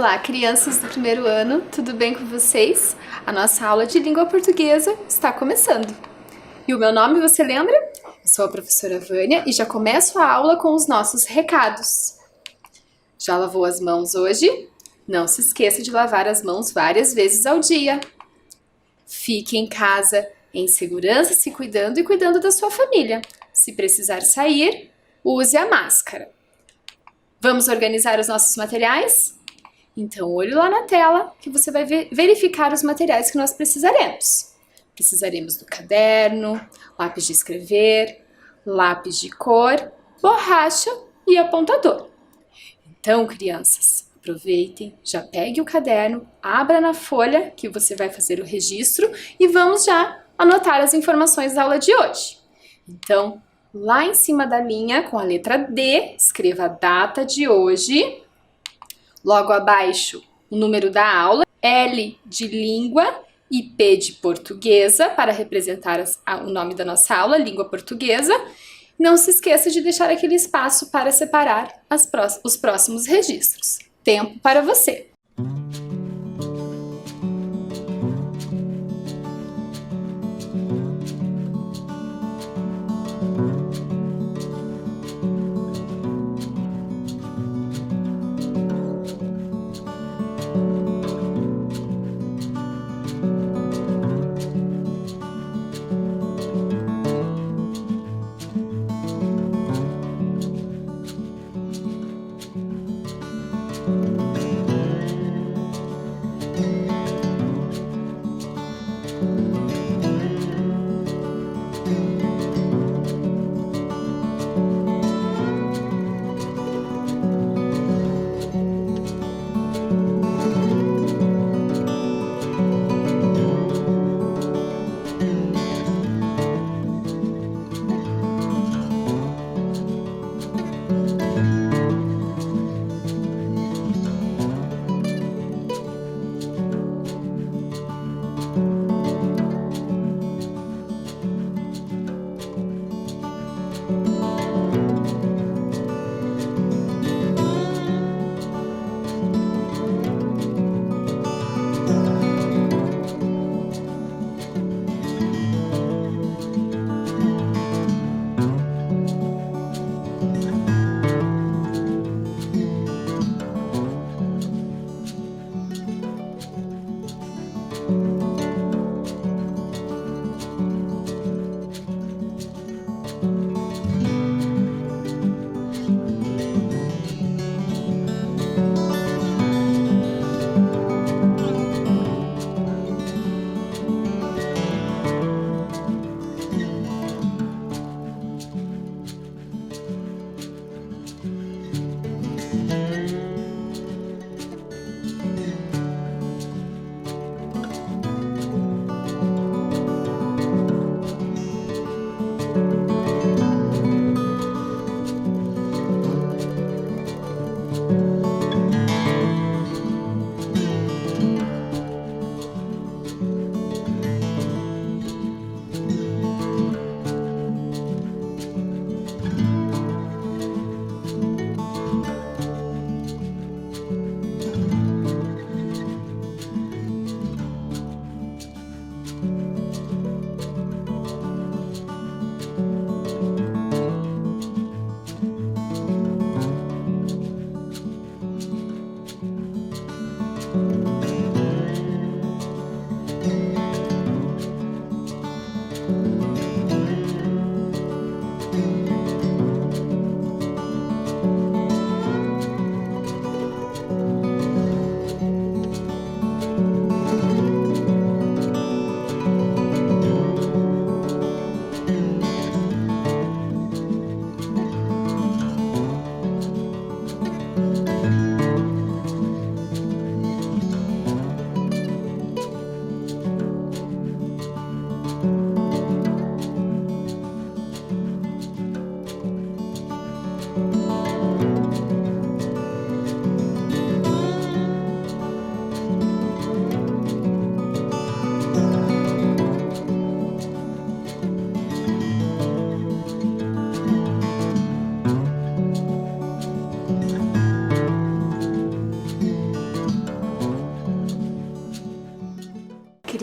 Olá, crianças do primeiro ano, tudo bem com vocês? A nossa aula de língua portuguesa está começando. E o meu nome, você lembra? Eu sou a professora Vânia e já começo a aula com os nossos recados. Já lavou as mãos hoje? Não se esqueça de lavar as mãos várias vezes ao dia. Fique em casa, em segurança, se cuidando e cuidando da sua família. Se precisar sair, use a máscara. Vamos organizar os nossos materiais? Então, olhe lá na tela que você vai verificar os materiais que nós precisaremos. Precisaremos do caderno, lápis de escrever, lápis de cor, borracha e apontador. Então, crianças, aproveitem, já pegue o caderno, abra na folha que você vai fazer o registro e vamos já anotar as informações da aula de hoje. Então, lá em cima da linha, com a letra D, escreva a data de hoje. Logo abaixo, o número da aula, L de língua e P de portuguesa, para representar o nome da nossa aula, língua portuguesa. Não se esqueça de deixar aquele espaço para separar os próximos registros. Tempo para você!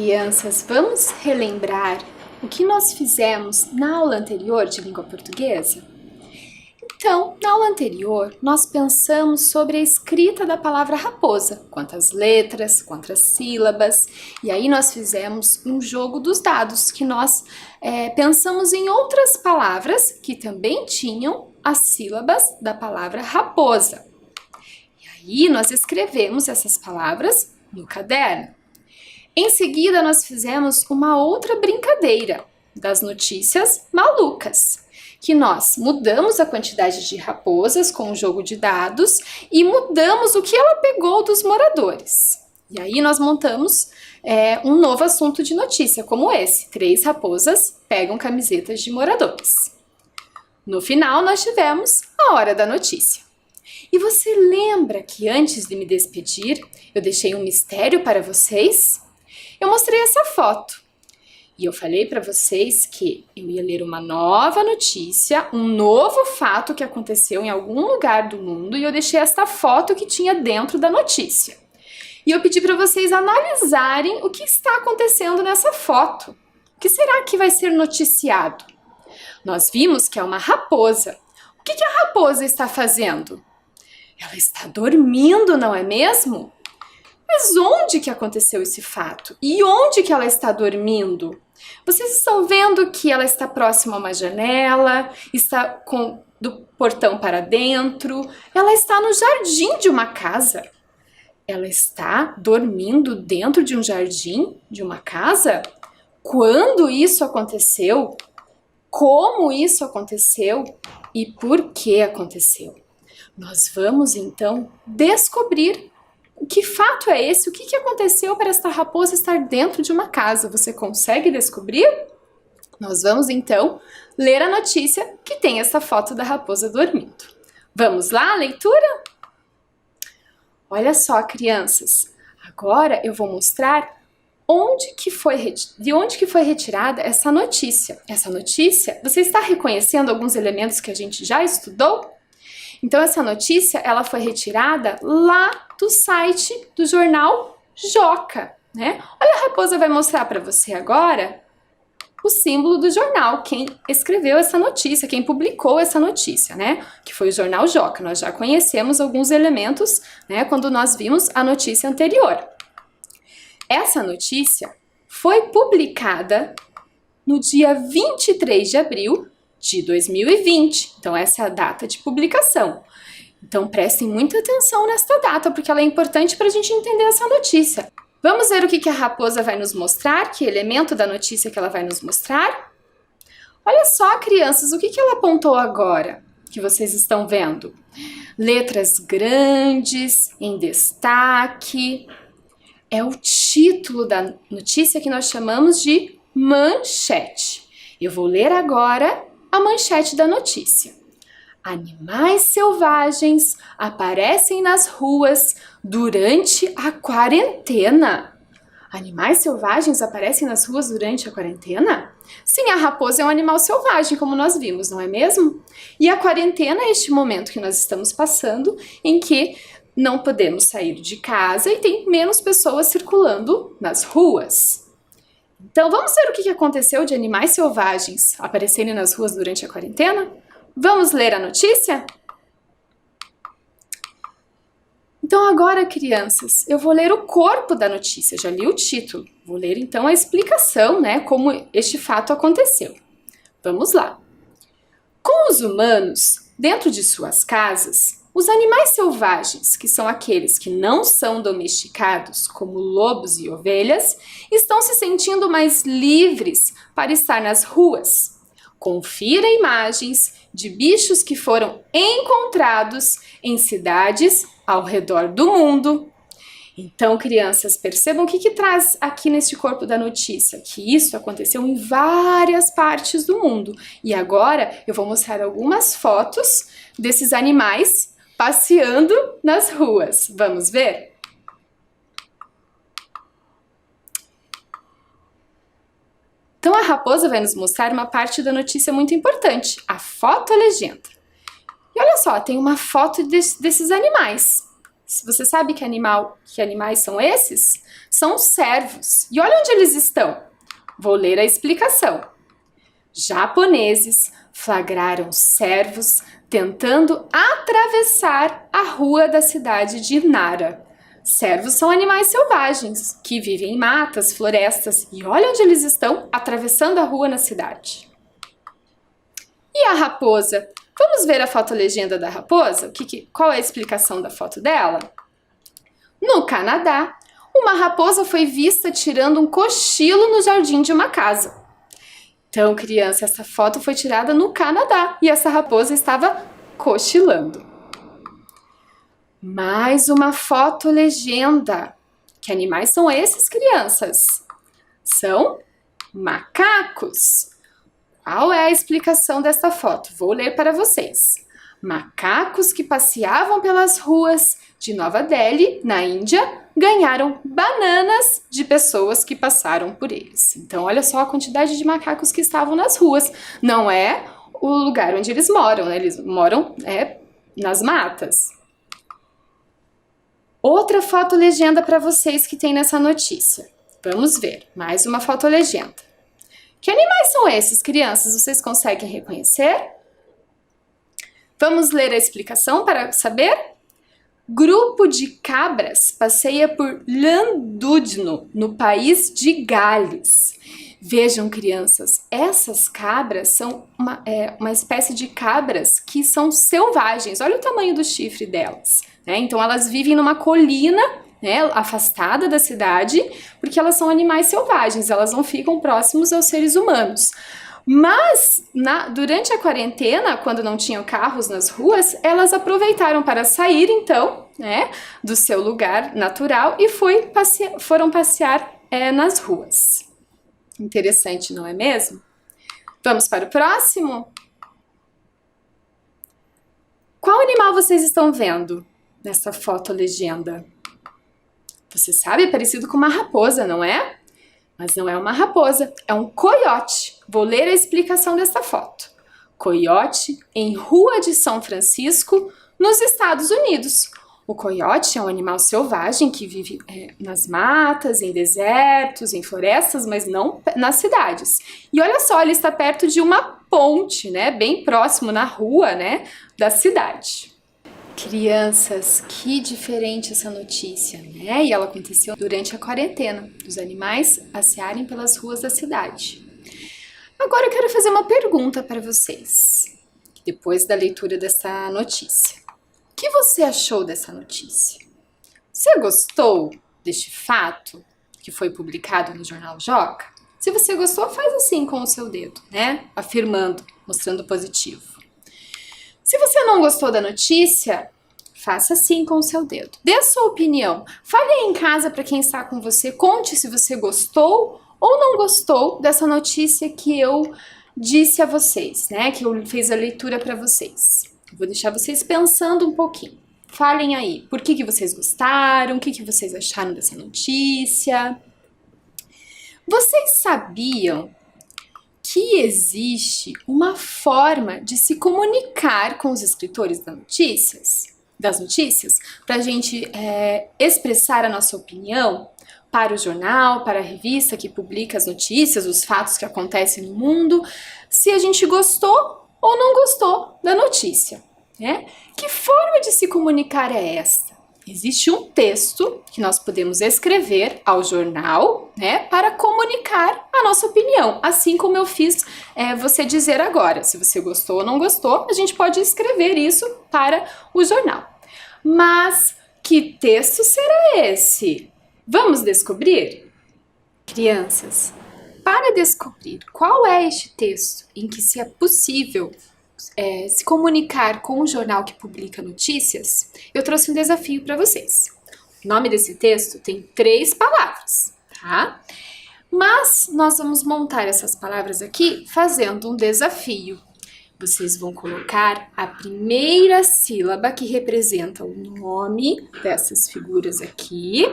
crianças, vamos relembrar o que nós fizemos na aula anterior de língua portuguesa? Então, na aula anterior, nós pensamos sobre a escrita da palavra raposa, quantas letras, quantas sílabas, e aí nós fizemos um jogo dos dados, que nós pensamos em outras palavras que também tinham as sílabas da palavra raposa. E aí nós escrevemos essas palavras no caderno. Em seguida, nós fizemos uma outra brincadeira das notícias malucas, que nós mudamos a quantidade de raposas com o jogo de dados e mudamos o que ela pegou dos moradores. E aí nós montamos um novo assunto de notícia, como esse: 3 raposas pegam camisetas de moradores. No final, nós tivemos a hora da notícia. E você lembra que antes de me despedir, eu deixei um mistério para vocês? Eu mostrei essa foto e eu falei para vocês que eu ia ler uma nova notícia, um novo fato que aconteceu em algum lugar do mundo, e eu deixei esta foto que tinha dentro da notícia. E eu pedi para vocês analisarem o que está acontecendo nessa foto. O que será que vai ser noticiado? Nós vimos que é uma raposa. O que a raposa está fazendo? Ela está dormindo, não é mesmo? Mas onde que aconteceu esse fato? E onde que ela está dormindo? Vocês estão vendo que ela está próxima a uma janela, está do portão para dentro, ela está no jardim de uma casa. Ela está dormindo dentro de um jardim de uma casa? Quando isso aconteceu? Como isso aconteceu? E por que aconteceu? Nós vamos então descobrir que fato é esse, o que aconteceu para esta raposa estar dentro de uma casa. Você consegue descobrir? Nós vamos então ler a notícia que tem essa foto da raposa dormindo. Vamos lá, leitura? Olha só, crianças, agora eu vou mostrar de onde que foi retirada essa notícia. Essa notícia, você está reconhecendo alguns elementos que a gente já estudou? Então, essa notícia, ela foi retirada lá do site do jornal Joca, né? Olha, a raposa vai mostrar para você agora o símbolo do jornal, quem escreveu essa notícia, quem publicou essa notícia, né? Que foi o jornal Joca. Nós já conhecemos alguns elementos, né, quando nós vimos a notícia anterior. Essa notícia foi publicada no dia 23 de abril de 2020. Então, essa é a data de publicação. Então, prestem muita atenção nesta data, porque ela é importante para a gente entender essa notícia. Vamos ver o que a raposa vai nos mostrar, que elemento da notícia que ela vai nos mostrar? Olha só, crianças, o que ela apontou agora, que vocês estão vendo? Letras grandes, em destaque. É o título da notícia que nós chamamos de manchete. Eu vou ler agora a manchete da notícia. Animais selvagens aparecem nas ruas durante a quarentena. Animais selvagens aparecem nas ruas durante a quarentena? Sim, a raposa é um animal selvagem, como nós vimos, não é mesmo? E a quarentena é este momento que nós estamos passando em que não podemos sair de casa e tem menos pessoas circulando nas ruas. Então, vamos ver o que aconteceu de animais selvagens aparecerem nas ruas durante a quarentena? Vamos ler a notícia? Então, agora, crianças, eu vou ler o corpo da notícia. Já li o título. Vou ler, então, a explicação, né, como este fato aconteceu. Vamos lá. Com os humanos, dentro de suas casas, os animais selvagens, que são aqueles que não são domesticados, como lobos e ovelhas, estão se sentindo mais livres para estar nas ruas. Confira imagens de bichos que foram encontrados em cidades ao redor do mundo. Então, crianças, percebam o que traz aqui neste corpo da notícia, que isso aconteceu em várias partes do mundo. E agora eu vou mostrar algumas fotos desses animais passeando nas ruas. Vamos ver? Então, a raposa vai nos mostrar uma parte da notícia muito importante, a fotolegenda. E olha só, tem uma foto desses animais. Você sabe que animais são esses? São cervos. E olha onde eles estão. Vou ler a explicação. Japoneses flagraram cervos tentando atravessar a rua da cidade de Nara. Cervos são animais selvagens que vivem em matas, florestas. E olha onde eles estão, atravessando a rua na cidade. E a raposa? Vamos ver a fotolegenda da raposa? Qual é a explicação da foto dela? No Canadá, uma raposa foi vista tirando um cochilo no jardim de uma casa. Então, criança, essa foto foi tirada no Canadá e essa raposa estava cochilando. Mais uma fotolegenda. Que animais são esses, crianças? São macacos. Qual é a explicação dessa foto? Vou ler para vocês. Macacos que passeavam pelas ruas de Nova Delhi, na Índia, ganharam bananas de pessoas que passaram por eles. Então, olha só a quantidade de macacos que estavam nas ruas. Não é o lugar onde eles moram, né? Eles moram nas matas. Outra fotolegenda para vocês que tem nessa notícia. Vamos ver, mais uma fotolegenda. Que animais são esses, crianças? Vocês conseguem reconhecer? Vamos ler a explicação para saber? Grupo de cabras passeia por Llandudno, no país de Gales. Vejam, crianças, essas cabras são uma espécie de cabras que são selvagens. Olha o tamanho do chifre delas, né? Então, elas vivem numa colina, né, afastada da cidade, porque elas são animais selvagens, elas não ficam próximos aos seres humanos. Mas, durante a quarentena, quando não tinham carros nas ruas, elas aproveitaram para sair, então, né, do seu lugar natural e foram passear nas ruas. Interessante, não é mesmo? Vamos para o próximo? Qual animal vocês estão vendo nessa fotolegenda? Você sabe, é parecido com uma raposa, não é? Mas não é uma raposa, é um coiote. Vou ler a explicação dessa foto. Coiote em Rua de São Francisco, nos Estados Unidos. O coiote é um animal selvagem que vive nas matas, em desertos, em florestas, mas não nas cidades. E olha só, ele está perto de uma ponte, né? Bem próximo na rua, né, da cidade. Crianças, que diferente essa notícia, né? E ela aconteceu durante a quarentena, dos animais passearem pelas ruas da cidade. Agora eu quero fazer uma pergunta para vocês, depois da leitura dessa notícia. O que você achou dessa notícia? Você gostou deste fato que foi publicado no Jornal Joca? Se você gostou, faz assim com o seu dedo, né? Afirmando, mostrando positivo. Se você não gostou da notícia, faça assim com o seu dedo. Dê a sua opinião. Fale aí em casa para quem está com você. Conte se você gostou ou não gostou dessa notícia que eu disse a vocês, né? Que eu fiz a leitura para vocês. Vou deixar vocês pensando um pouquinho. Falem aí, por que vocês gostaram? O que vocês acharam dessa notícia? Vocês sabiam que existe uma forma de se comunicar com os escritores das notícias, para a gente expressar a nossa opinião para o jornal, para a revista que publica as notícias, os fatos que acontecem no mundo, se a gente gostou ou não gostou da notícia, né? Que forma de se comunicar é esta? Existe um texto que nós podemos escrever ao jornal, né, para comunicar a nossa opinião, assim como eu fiz você dizer agora. Se você gostou ou não gostou, a gente pode escrever isso para o jornal. Mas que texto será esse? Vamos descobrir? Crianças, para descobrir qual é este texto em que se é possível se comunicar com um jornal que publica notícias, eu trouxe um desafio para vocês. O nome desse texto tem 3 palavras, tá? Mas nós vamos montar essas palavras aqui fazendo um desafio. Vocês vão colocar a primeira sílaba que representa o nome dessas figuras aqui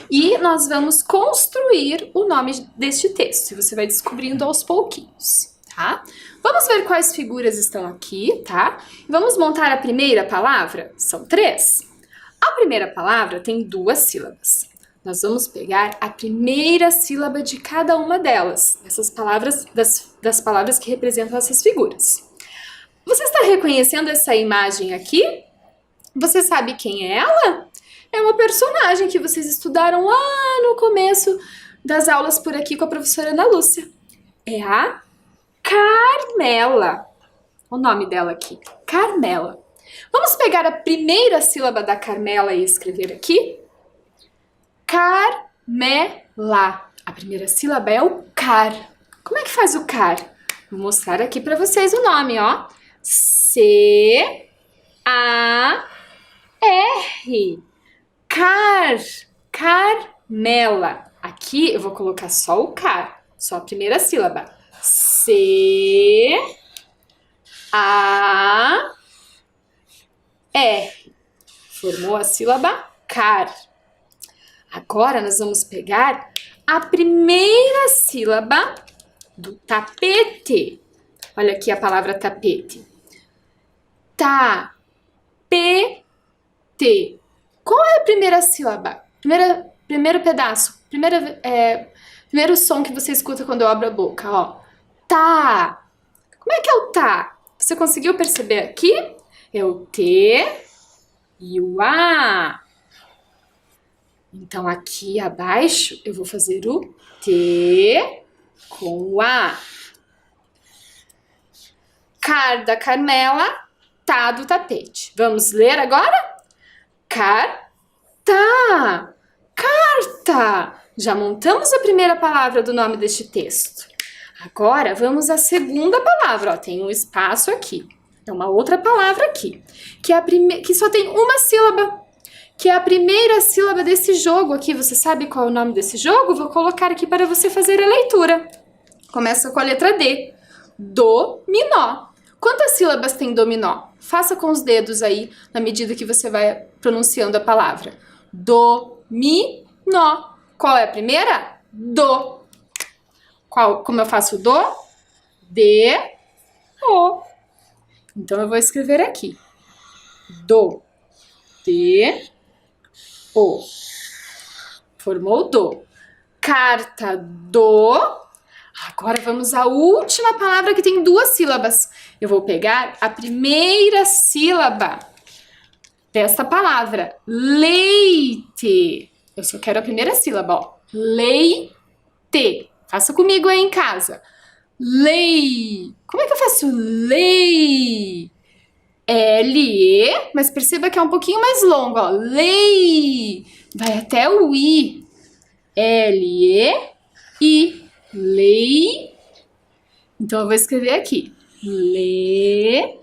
e nós vamos construir o nome deste texto. E você vai descobrindo aos pouquinhos. Tá? Vamos ver quais figuras estão aqui, tá? Vamos montar a primeira palavra? São 3. A primeira palavra tem 2 sílabas. Nós vamos pegar a primeira sílaba de cada uma delas, essas palavras, das palavras que representam essas figuras. Você está reconhecendo essa imagem aqui? Você sabe quem é ela? É uma personagem que vocês estudaram lá no começo das aulas por aqui com a professora Ana Lúcia. É a Carmela. O nome dela aqui, Carmela. Vamos pegar a primeira sílaba da Carmela e escrever aqui? Carmela. A primeira sílaba é o car. Como é que faz o car? Vou mostrar aqui para vocês o nome, ó. C-A-R. Car. Carmela. Aqui eu vou colocar só o car, só a primeira sílaba. C-A-R. Formou a sílaba car. Agora nós vamos pegar a primeira sílaba do tapete. Olha aqui a palavra tapete. Ta-pe-te. Qual é a primeira sílaba? Primeiro pedaço. Primeiro som que você escuta quando eu abro a boca, ó. Tá. Como é que é o tá? Você conseguiu perceber aqui? É o T e o A. Então, aqui abaixo, eu vou fazer o T com o A. Car da Carmela, tá do tapete. Vamos ler agora? Carta. Carta. Já montamos a primeira palavra do nome deste texto. Agora, vamos à segunda palavra. Ó, tem um espaço aqui. É uma outra palavra aqui, que só tem uma sílaba. Que é a primeira sílaba desse jogo aqui. Você sabe qual é o nome desse jogo? Vou colocar aqui para você fazer a leitura. Começa com a letra D. Dominó. Quantas sílabas tem dominó? Faça com os dedos aí, na medida que você vai pronunciando a palavra. Dominó. Qual é a primeira? Do. Como eu faço do? De. O. Então, eu vou escrever aqui. Do. De. O. Formou do. Carta do. Agora vamos à última palavra que tem 2 sílabas. Eu vou pegar a primeira sílaba desta palavra. Leite. Eu só quero a primeira sílaba, ó. Leite. Faça comigo aí em casa. Lei. Como é que eu faço lei? L-E, mas perceba que é um pouquinho mais longo, ó. Lei. Vai até o I. L-E-I. Lei. Então, eu vou escrever aqui. Le-e-i.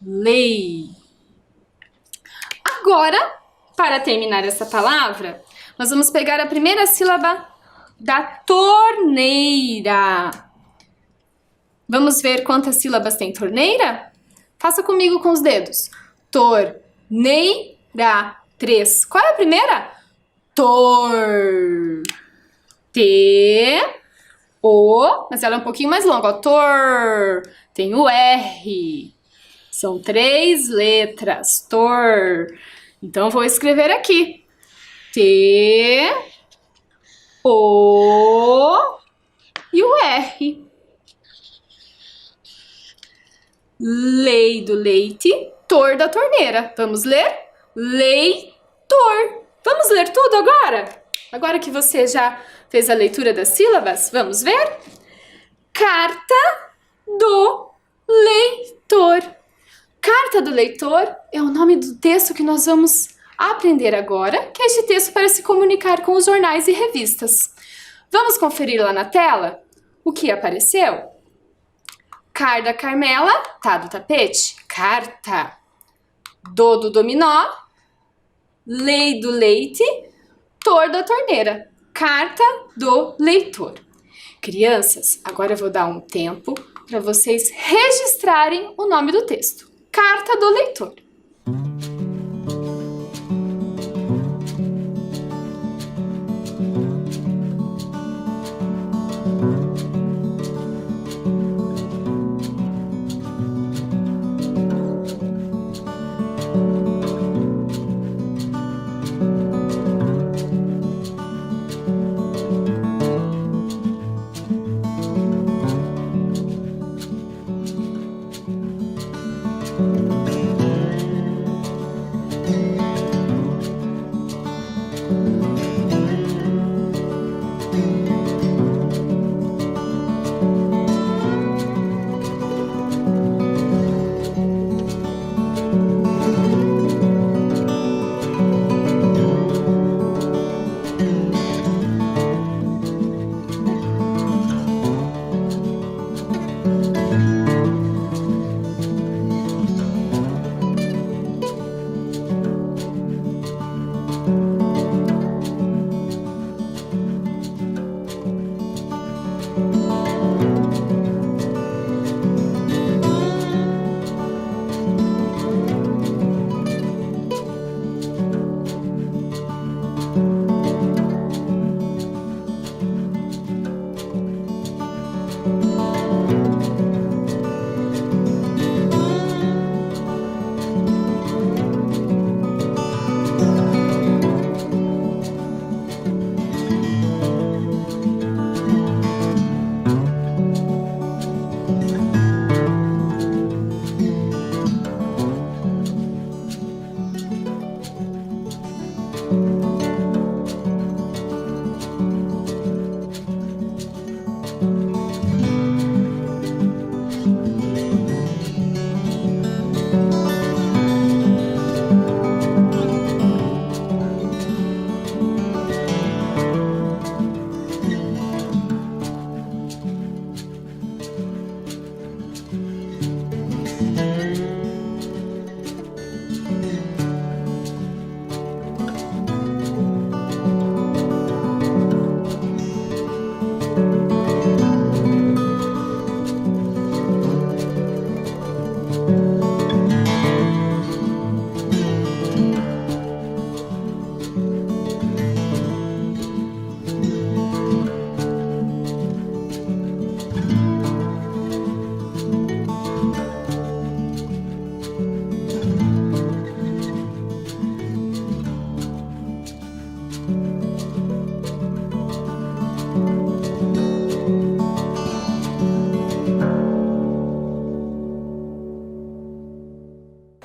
Lei. Agora, para terminar essa palavra, nós vamos pegar a primeira sílaba da torneira. Vamos ver quantas sílabas tem torneira? Faça comigo com os dedos. Torneira. 3. Qual é a primeira? Tor. T. O. Mas ela é um pouquinho mais longa. Ó. Tor. Tem o R. São 3 letras. Tor. Então, vou escrever aqui. T. O. E o R. Lei do leite, tor da torneira. Vamos ler? Leitor. Vamos ler tudo agora? Agora que você já fez a leitura das sílabas, vamos ver? Carta do leitor. Carta do leitor é o nome do texto que nós vamos aprender agora, que é este texto para se comunicar com os jornais e revistas. Vamos conferir lá na tela o que apareceu? Car da Carmela, tá do tapete, carta. Do dominó, lei do leite, tor da torneira, carta do leitor. Crianças, agora eu vou dar um tempo para vocês registrarem o nome do texto. Carta do leitor.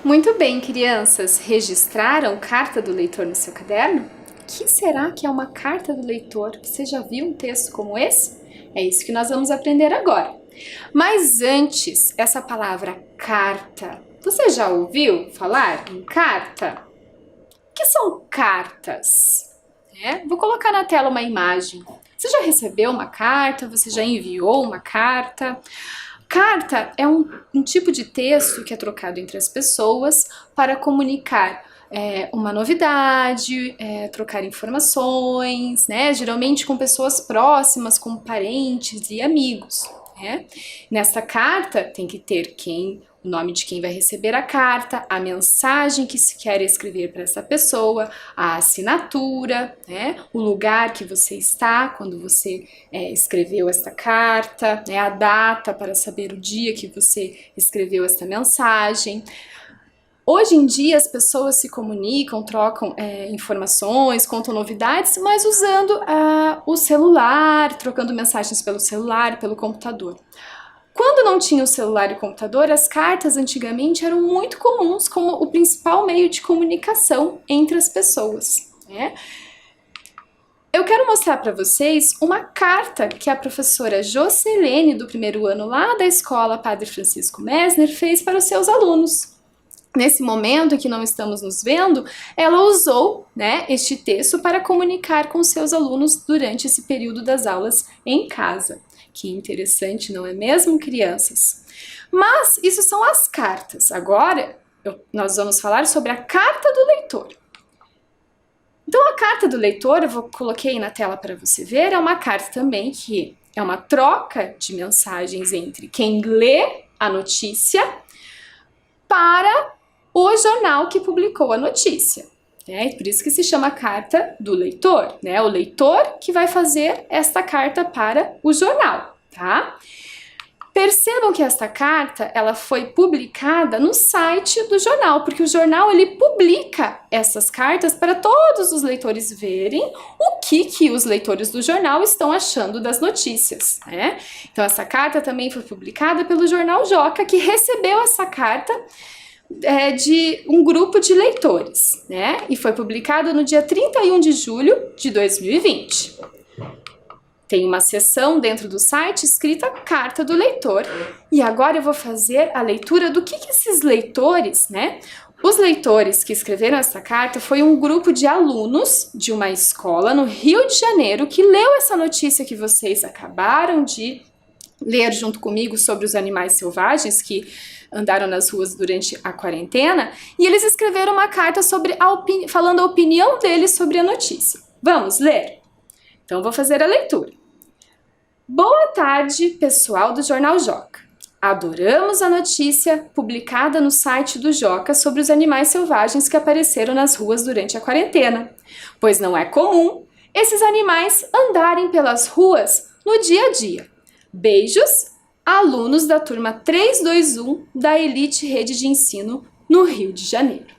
Muito bem, crianças, registraram carta do leitor no seu caderno? O que será que é uma carta do leitor? Você já viu um texto como esse? É isso que nós vamos aprender agora. Mas antes, essa palavra carta, você já ouviu falar em carta? O que são cartas? Vou colocar na tela uma imagem. Você já recebeu uma carta? Você já enviou uma carta? Carta é um tipo de texto que é trocado entre as pessoas para comunicar uma novidade, trocar informações, né? Geralmente com pessoas próximas, como parentes e amigos. Nessa carta tem que ter o nome de quem vai receber a carta, a mensagem que se quer escrever para essa pessoa, a assinatura, o lugar que você está quando você escreveu esta carta, a data para saber o dia que você escreveu esta mensagem. Hoje em dia as pessoas se comunicam, trocam informações, contam novidades, mas usando o celular, trocando mensagens pelo celular, pelo computador. Quando não tinha o celular e o computador, as cartas antigamente eram muito comuns como o principal meio de comunicação entre as pessoas. Eu quero mostrar para vocês uma carta que a professora Jocelene, do primeiro ano lá da escola Padre Francisco Messner, fez para os seus alunos. Nesse momento que não estamos nos vendo, ela usou este texto para comunicar com seus alunos durante esse período das aulas em casa. Que interessante, não é mesmo, crianças? Mas isso são as cartas. Agora, nós vamos falar sobre a carta do leitor. Então, a carta do leitor, coloquei na tela para você ver, é uma carta também que é uma troca de mensagens entre quem lê a notícia para o jornal que publicou a notícia. Por isso que se chama carta do leitor, o leitor que vai fazer esta carta para o jornal, tá? Percebam que esta carta, ela foi publicada no site do jornal, porque o jornal, ele publica essas cartas para todos os leitores verem o que os leitores do jornal estão achando das notícias, Então, essa carta também foi publicada pelo jornal Joca, que recebeu essa carta de um grupo de leitores, né? E foi publicado no dia 31 de julho de 2020. Tem uma seção dentro do site escrita Carta do Leitor. E agora eu vou fazer a leitura do que esses leitores, né? Os leitores que escreveram essa carta foi um grupo de alunos de uma escola no Rio de Janeiro que leu essa notícia que vocês acabaram de ler junto comigo sobre os animais selvagens que andaram nas ruas durante a quarentena, e eles escreveram uma carta falando a opinião deles sobre a notícia. Vamos ler? Então vou fazer a leitura. Boa tarde, pessoal do Jornal Joca. Adoramos a notícia publicada no site do Joca sobre os animais selvagens que apareceram nas ruas durante a quarentena, pois não é comum esses animais andarem pelas ruas no dia a dia. Beijos, alunos da turma 321 da Elite Rede de Ensino no Rio de Janeiro.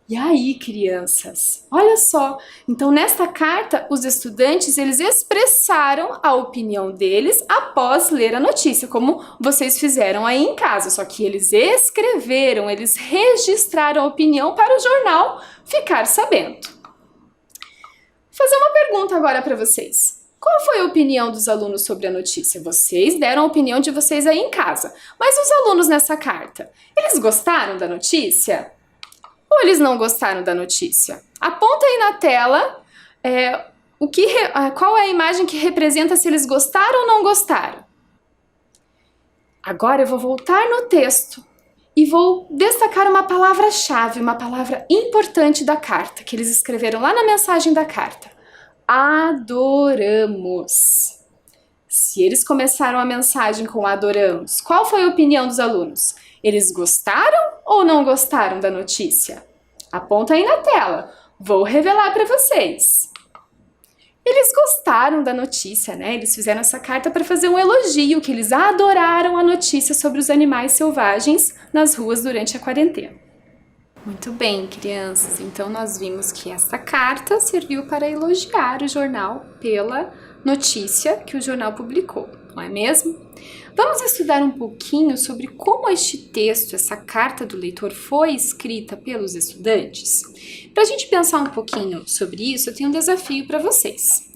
E aí, crianças, olha só, então nesta carta os estudantes eles expressaram a opinião deles após ler a notícia, como vocês fizeram aí em casa, só que eles escreveram, eles registraram a opinião para o jornal ficar sabendo. Vou fazer uma pergunta agora para vocês. Qual foi a opinião dos alunos sobre a notícia? Vocês deram a opinião de vocês aí em casa, mas os alunos nessa carta, eles gostaram da notícia? Ou eles não gostaram da notícia? Aponta aí na tela qual é a imagem que representa se eles gostaram ou não gostaram. Agora eu vou voltar no texto e vou destacar uma palavra-chave, uma palavra importante da carta, que eles escreveram lá na mensagem da carta. Adoramos. Se eles começaram a mensagem com adoramos, qual foi a opinião dos alunos? Eles gostaram ou não gostaram da notícia? Aponta aí na tela. Vou revelar para vocês. Eles gostaram da notícia, né? Eles fizeram essa carta para fazer um elogio, que eles adoraram a notícia sobre os animais selvagens nas ruas durante a quarentena. Muito bem, crianças. Então nós vimos que essa carta serviu para elogiar o jornal pela notícia que o jornal publicou, não é mesmo? Vamos estudar um pouquinho sobre como este texto, essa carta do leitor, foi escrita pelos estudantes. Para a gente pensar um pouquinho sobre isso, eu tenho um desafio para vocês.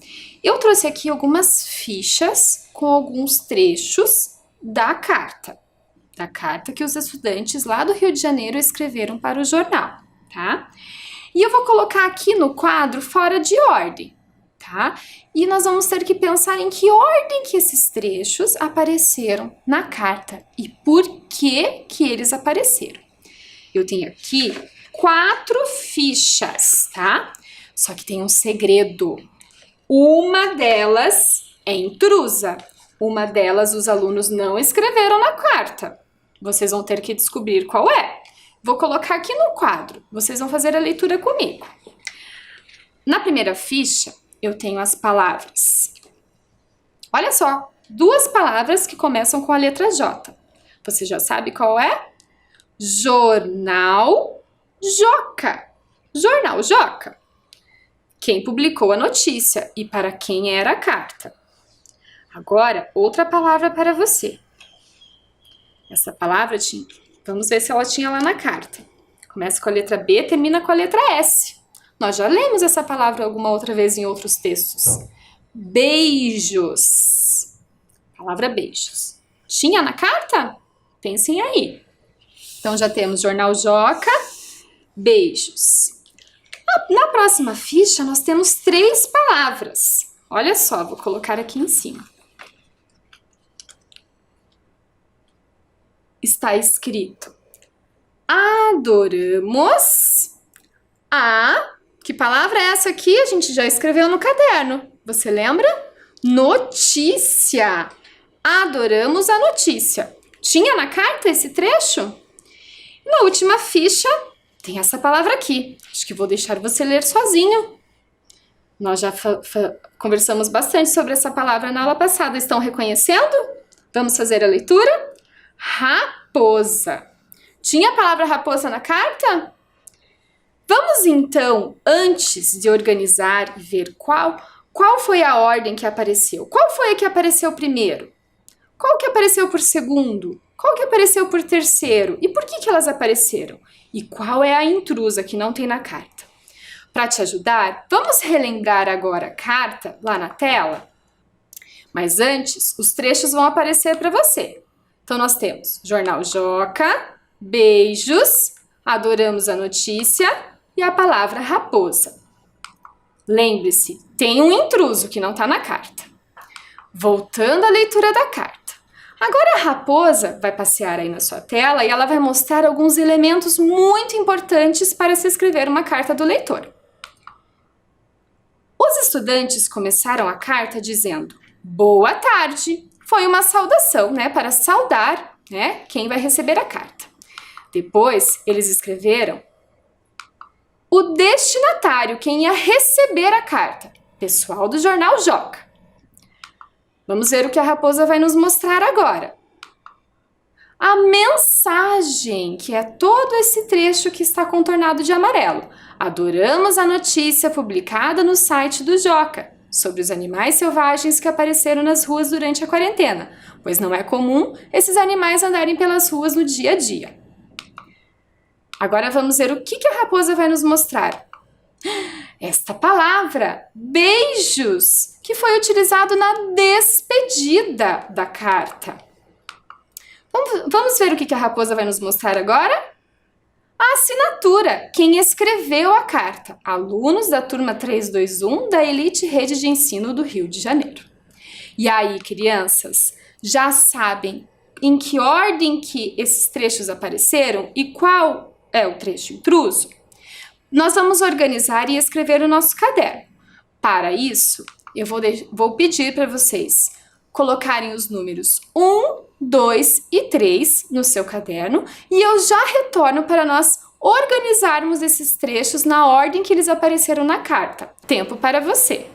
Eu trouxe aqui algumas fichas com alguns trechos da carta que os estudantes lá do Rio de Janeiro escreveram para o jornal, tá? E eu vou colocar aqui no quadro fora de ordem, tá? E nós vamos ter que pensar em que ordem que esses trechos apareceram na carta e por que eles apareceram. Eu tenho aqui 4 fichas, tá? Só que tem um segredo. Uma delas é intrusa. Uma delas os alunos não escreveram na carta. Vocês vão ter que descobrir qual é. Vou colocar aqui no quadro. Vocês vão fazer a leitura comigo. Na primeira ficha, eu tenho as palavras. Olha só, 2 palavras que começam com a letra J. Você já sabe qual é? Jornal Joca. Jornal Joca. Quem publicou a notícia e para quem era a carta. Agora, outra palavra para você. Essa palavra tinha... Vamos ver se ela tinha lá na carta. Começa com a letra B, termina com a letra S. Nós já lemos essa palavra alguma outra vez em outros textos. Beijos. Palavra beijos. Tinha na carta? Pensem aí. Então já temos Jornal Joca, beijos. Na próxima ficha nós temos 3 palavras. Olha só, vou colocar aqui em cima. Está escrito adoramos a... Que palavra é essa aqui? A gente já escreveu no caderno. Você lembra? Notícia. Adoramos a notícia. Tinha na carta esse trecho? Na última ficha tem essa palavra aqui. Acho que vou deixar você ler sozinho. Nós já conversamos bastante sobre essa palavra na aula passada. Estão reconhecendo? Vamos fazer a leitura? Raposa. Tinha a palavra raposa na carta? Vamos então, antes de organizar e ver qual foi a ordem que apareceu. Qual foi a que apareceu primeiro? Qual que apareceu por segundo? Qual que apareceu por terceiro? E por que elas apareceram? E qual é a intrusa que não tem na carta? Para te ajudar, vamos relembrar agora a carta lá na tela? Mas antes, os trechos vão aparecer para você. Então, nós temos Jornal Joca, beijos, adoramos a notícia e a palavra raposa. Lembre-se, tem um intruso que não está na carta. Voltando à leitura da carta. Agora a raposa vai passear aí na sua tela e ela vai mostrar alguns elementos muito importantes para se escrever uma carta do leitor. Os estudantes começaram a carta dizendo boa tarde. Foi uma saudação, para saudar, quem vai receber a carta. Depois, eles escreveram o destinatário, quem ia receber a carta, pessoal do Jornal Joca. Vamos ver o que a raposa vai nos mostrar agora. A mensagem, que é todo esse trecho que está contornado de amarelo. Adoramos a notícia publicada no site do Joca sobre os animais selvagens que apareceram nas ruas durante a quarentena, pois não é comum esses animais andarem pelas ruas no dia a dia. Agora vamos ver o que a raposa vai nos mostrar. Esta palavra, beijos, que foi utilizado na despedida da carta. Vamos ver o que a raposa vai nos mostrar agora? A assinatura, quem escreveu a carta, alunos da turma 321 da Elite Rede de Ensino do Rio de Janeiro. E aí, crianças, já sabem em que ordem que esses trechos apareceram e qual é o trecho intruso? Nós vamos organizar e escrever o nosso caderno. Para isso, eu vou pedir para vocês colocarem os números 1, 2 e 3 no seu caderno e eu já retorno para nós organizarmos esses trechos na ordem que eles apareceram na carta. Tempo para você!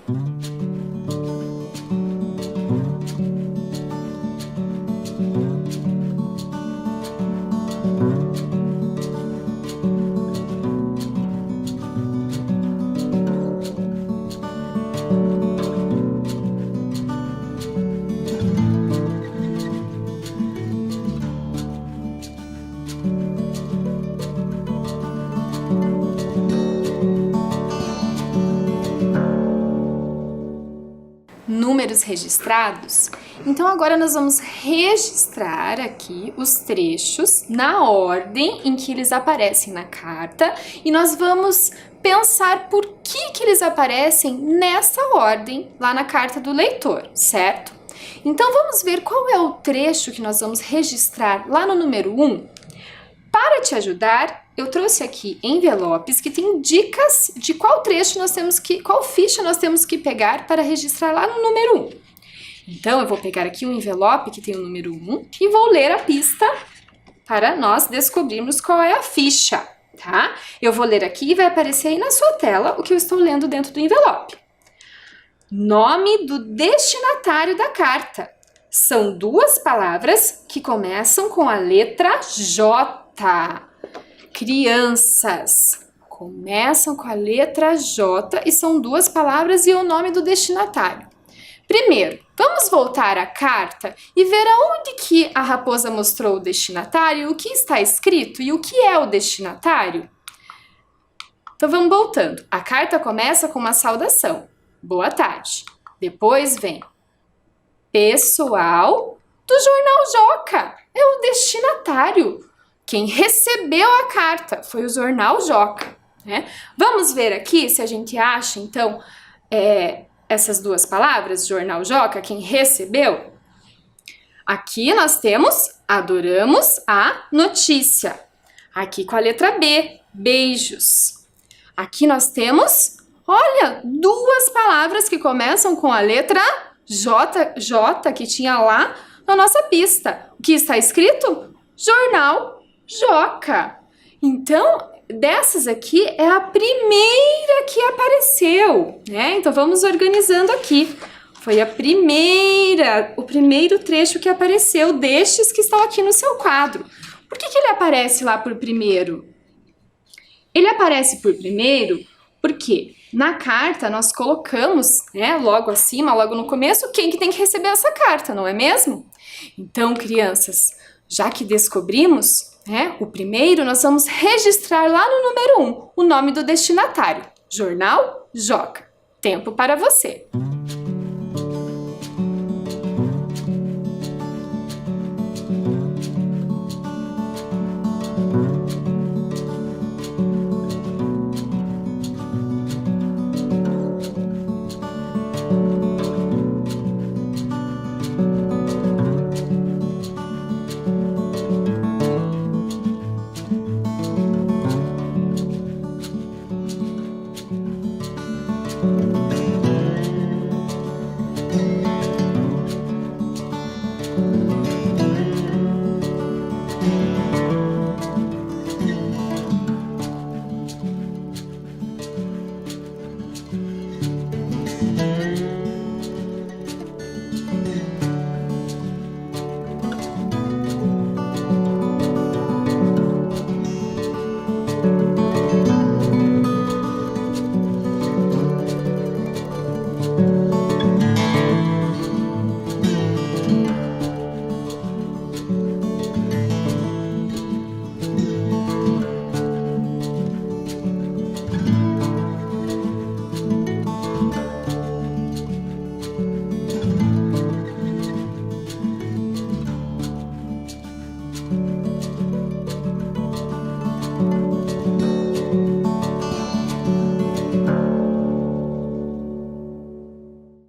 Números registrados. Então agora nós vamos registrar aqui os trechos na ordem em que eles aparecem na carta e nós vamos pensar por que eles aparecem nessa ordem lá na carta do leitor, certo? Então vamos ver qual é o trecho que nós vamos registrar lá no número 1. Para te ajudar, eu trouxe aqui envelopes que têm dicas de qual trecho qual ficha nós temos que pegar para registrar lá no número 1. Então, eu vou pegar aqui um envelope que tem o número 1 e vou ler a pista para nós descobrirmos qual é a ficha, tá? Eu vou ler aqui e vai aparecer aí na sua tela o que eu estou lendo dentro do envelope. Nome do destinatário da carta. São duas palavras que começam com a letra J. Crianças, começam com a letra J e são duas palavras e o nome do destinatário. Primeiro, vamos voltar à carta e ver aonde que a raposa mostrou o destinatário, o que está escrito e o que é o destinatário. Então vamos voltando. A carta começa com uma saudação. Boa tarde. Depois vem pessoal do Jornal Joca. É o destinatário. Quem recebeu a carta foi o Jornal Joca, Vamos ver aqui se a gente acha, então, essas duas palavras, Jornal Joca, quem recebeu. Aqui nós temos adoramos a notícia. Aqui com a letra B, beijos. Aqui nós temos, olha, duas palavras que começam com a letra J, que tinha lá na nossa pista. O que está escrito? Jornal Joca. Então, dessas aqui é a primeira que apareceu, Então, vamos organizando aqui. Foi o primeiro trecho que apareceu destes que estão aqui no seu quadro. Por que ele aparece lá por primeiro? Ele aparece por primeiro porque na carta nós colocamos, logo acima, logo no começo, quem que tem que receber essa carta, não é mesmo? Então, crianças, Já que descobrimos, né, o primeiro, nós vamos registrar lá no número 1 o nome do destinatário. Jornal Joca. Tempo para você.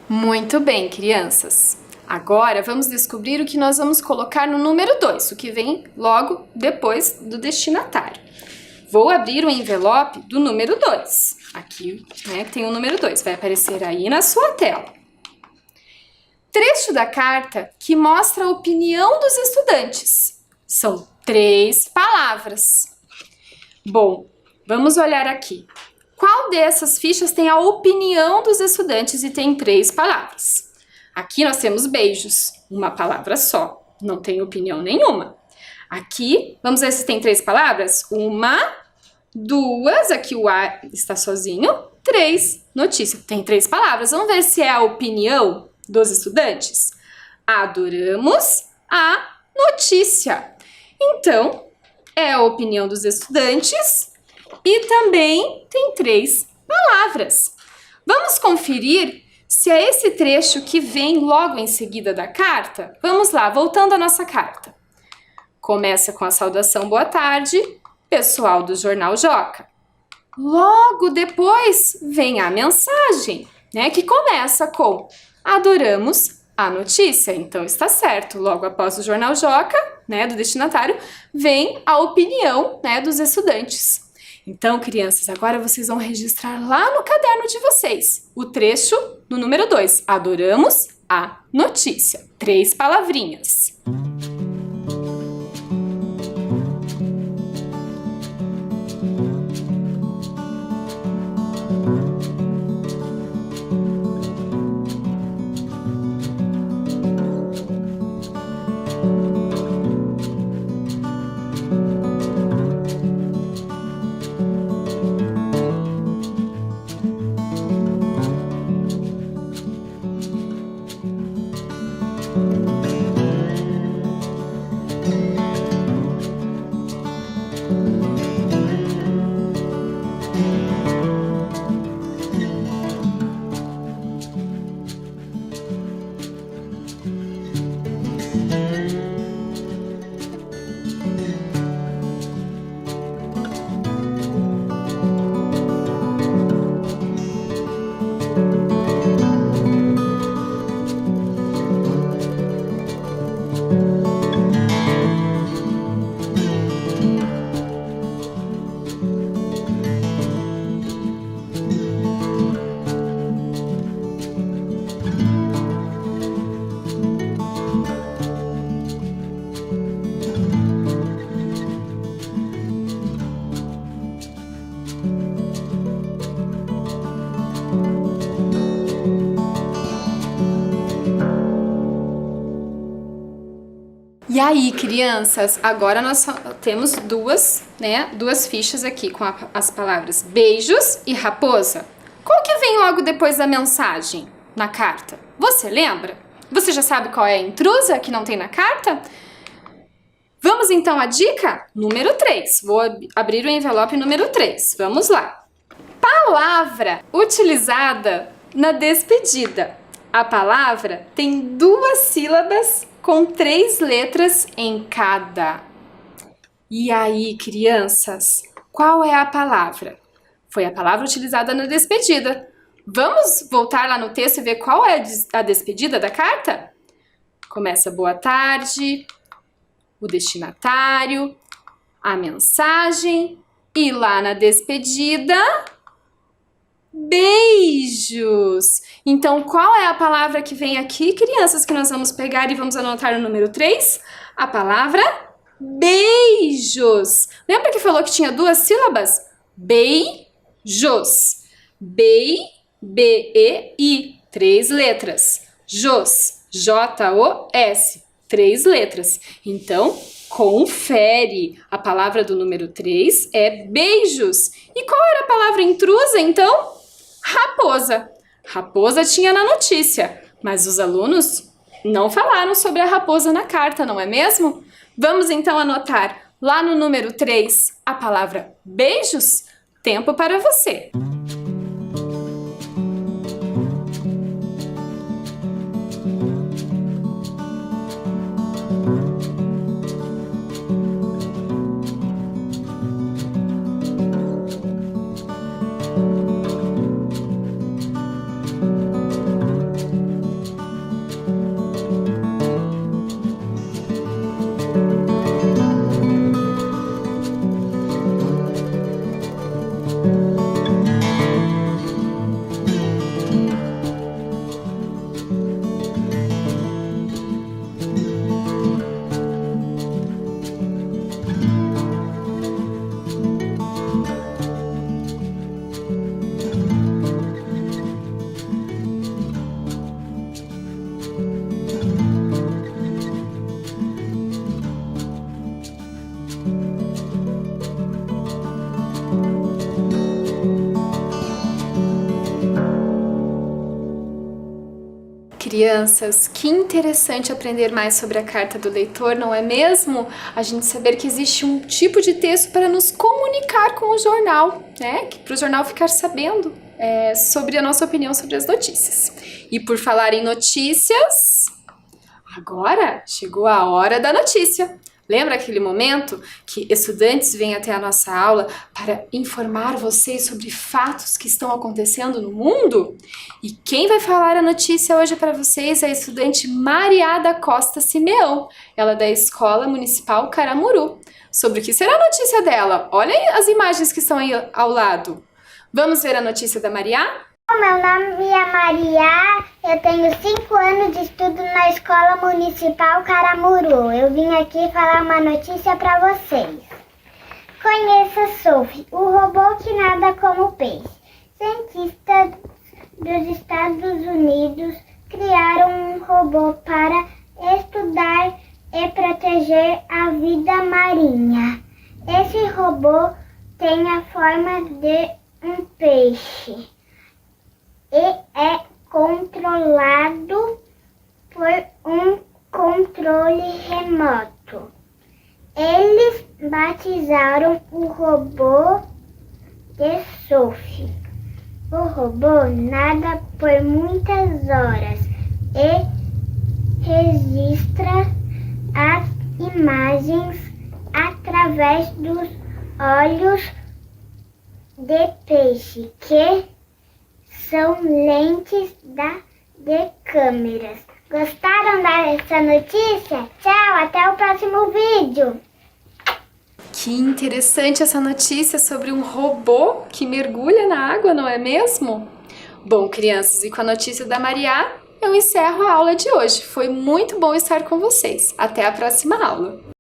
Muito bem, crianças. Agora vamos descobrir o que nós vamos colocar no número 2, o que vem logo depois do destinatário. Vou abrir o envelope do número 2. Aqui, né, tem o número 2, vai aparecer aí na sua tela. Trecho da carta que mostra a opinião dos estudantes. São 3 palavras. Bom, vamos olhar aqui. Qual dessas fichas tem a opinião dos estudantes e tem 3 palavras? Aqui nós temos beijos, uma palavra só, não tem opinião nenhuma. Aqui, vamos ver se tem 3 palavras? 1, 2, aqui o A está sozinho, 3, notícia, tem 3 palavras. Vamos ver se é a opinião dos estudantes? Adoramos a notícia. Então, é a opinião dos estudantes e também tem 3 palavras. Vamos conferir se é esse trecho que vem logo em seguida da carta? Vamos lá, voltando à nossa carta. Começa com a saudação boa tarde, pessoal do Jornal Joca. Logo depois vem a mensagem, né, que começa com adoramos a notícia. Então está certo, logo após o Jornal Joca, né, do destinatário, vem a opinião, né, dos estudantes. Então, crianças, agora vocês vão registrar lá no caderno de vocês o trecho no número 2. Adoramos a notícia. 3 palavrinhas. E aí, crianças, agora nós temos duas fichas aqui com as palavras beijos e raposa. Qual que vem logo depois da mensagem na carta? Você lembra? Você já sabe qual é a intrusa que não tem na carta? Vamos então à dica número 3. Vou abrir o envelope número 3. Vamos lá. Palavra utilizada na despedida. A palavra tem 2 sílabas com 3 letras em cada. E aí, crianças, qual é a palavra? Foi a palavra utilizada na despedida. Vamos voltar lá no texto e ver qual é a despedida da carta? Começa boa tarde, o destinatário, a mensagem e lá na despedida, beijos. Então, qual é a palavra que vem aqui, crianças, que nós vamos pegar e vamos anotar no número 3? A palavra beijos. Lembra que falou que tinha 2 sílabas? Beijos. B-E-I, 3 letras. Jos, J-O-S, 3 letras. Então, confere. A palavra do número 3 é beijos. E qual era a palavra intrusa, então? Raposa. Raposa tinha na notícia, mas os alunos não falaram sobre a raposa na carta, não é mesmo? Vamos então anotar lá no número 3 a palavra beijos? Tempo para você. Crianças, que interessante aprender mais sobre a carta do leitor, não é mesmo? A gente saber que existe um tipo de texto para nos comunicar com o jornal, né? Para o jornal ficar sabendo sobre a nossa opinião sobre as notícias. E por falar em notícias, agora chegou a hora da notícia. Lembra aquele momento que estudantes vêm até a nossa aula para informar vocês sobre fatos que estão acontecendo no mundo? E quem vai falar a notícia hoje para vocês é a estudante Maria da Costa Simeão, ela é da Escola Municipal Caramuru. Sobre o que será a notícia dela? Olhem as imagens que estão aí ao lado. Vamos ver a notícia da Maria? Meu nome é Maria, eu tenho 5 anos de estudo na Escola Municipal Caramuru. Eu vim aqui falar uma notícia para vocês. Conheça Sophie, o robô que nada como peixe. Cientistas dos Estados Unidos criaram um robô para estudar e proteger a vida marinha. Esse robô tem a forma de um peixe e é controlado por um controle remoto. Eles batizaram o robô de Sophie. O robô nada por muitas horas e registra as imagens através dos olhos de peixe, que são lentes de câmeras. Gostaram dessa notícia? Tchau, até o próximo vídeo! Que interessante essa notícia sobre um robô que mergulha na água, não é mesmo? Bom, crianças, e com a notícia da Maria, eu encerro a aula de hoje. Foi muito bom estar com vocês. Até a próxima aula!